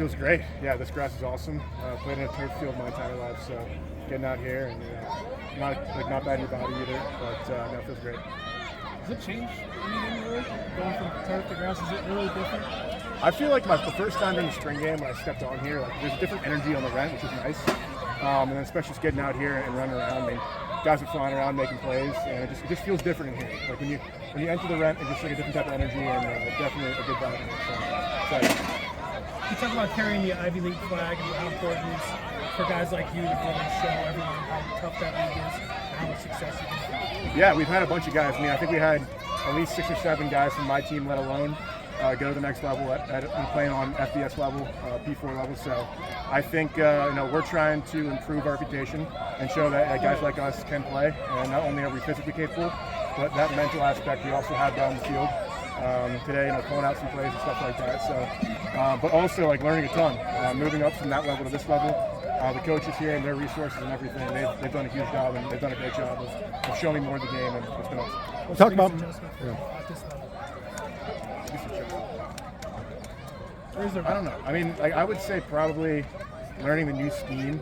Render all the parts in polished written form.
Feels great. Yeah, this grass is awesome. Played in a turf field my entire life, so getting out here and not bad in your body either, but no, it feels great. Does it change anything really? Going from turf to grass, is it really different? I feel like the first time during the spring game when I stepped on here, like there's a different energy on the rent, which is nice. And then especially just getting out here and running around. I mean, guys are flying around making plays, and it just feels different in here. Like when you enter the rent, it's just like a different type of energy, and definitely a good vibe in it. So excited. You talk about carrying the Ivy League flag and how important it is for guys like you to really show everyone how tough that league is and how much success you can have. Yeah, we've had a bunch of guys. I mean, I think we had at least 6 or 7 guys from my team, let alone go to the next level and playing on FBS level, P4 level. So I think we're trying to improve our reputation and show that guys like us can play. And not only are we physically capable, but that mental aspect we also have down the field. Today, calling out some plays and stuff like that. So, but also learning a ton, moving up from that level to this level. The coaches here and their resources and everything, they've done a huge job, and they've done a great job of showing me more of the game, and it's been awesome. Talk about. I don't know. I mean, I would say probably learning the new scheme.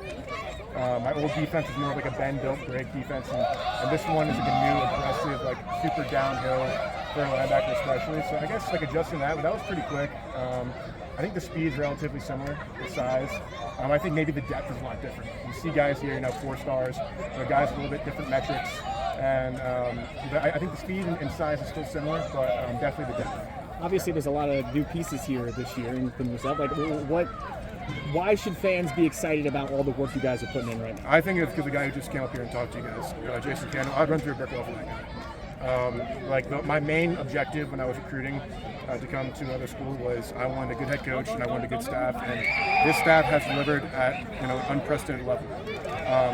My old defense is more of like a bend, don't break defense, and this one is like a new, aggressive, super downhill for a linebacker especially. So I guess adjusting that, but that was pretty quick. I think the speed's relatively similar, the size. I think maybe the depth is a lot different. You see guys here, 4 stars, guys with a little bit different metrics, and I think the speed and size is still similar, but definitely the depth. Obviously, there's a lot of new pieces here this year, including yourself. Why should fans be excited about all the work you guys are putting in right now? I think it's because the guy who just came up here and talked to you guys, Jason Cano, I'd run through a brick wall for that guy. My main objective when I was recruiting to come to another school was I wanted a good head coach and I wanted a good staff, and this staff has delivered at an unprecedented level.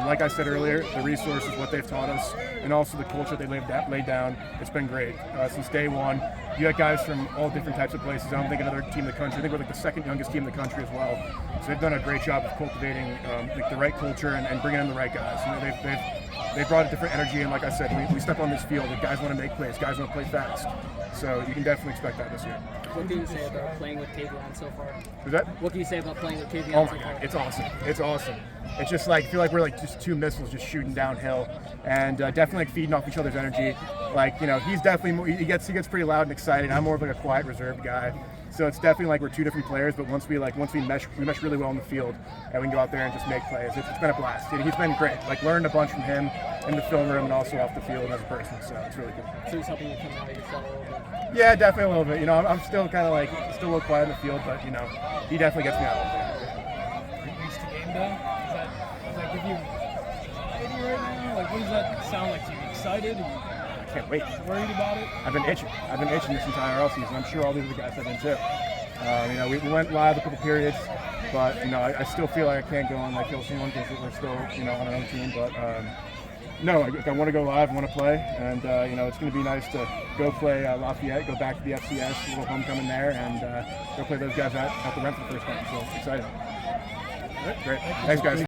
Like I said earlier, the resources, what they've taught us, and also the culture they laid down, it's been great. Since day one, you got guys from all different types of places. I don't think another team in the country. I think we're the second youngest team in the country as well. So they've done a great job of cultivating the right culture and bringing in the right guys. They've brought a different energy, and like I said, we step on this field, the guys want to make plays, guys want to play fast. So you can definitely expect that this year. What can you say about playing with Tavion so far? Is that? What can you say about playing with Tavion Oh so my far? God, it's awesome. It's awesome. It's just I feel like we're just 2 missiles just shooting downhill, and definitely feeding off each other's energy. He's definitely more, he gets pretty loud and excited. I'm more of a quiet, reserved guy. So it's definitely we're 2 different players, but once we mesh really well in the field, and we can go out there and just make plays. It's been a blast. He's been great. Learned a bunch from him in the film room and also off the field as a person. So it's really cool. So he's helping you come out of your shell a little bit. Yeah, definitely a little bit. I'm still kind of still a little quiet in the field, but he definitely gets me out a little bit. Reached to game day. Does that give you anxiety right now? What does that sound like to you? Excited? I can't wait. Worried about it? I've been itching this entire offseason. I'm sure all these other guys have been too. We went live a couple periods, but I still feel like I can't go on like Hillsong because we're still on our own team. But no, I want to go live, I want to play, and it's going to be nice to go play Lafayette, go back to the FCS, a little homecoming there, and go play those guys at the rent for the first time. So excited. All right. Great. Thanks, guys.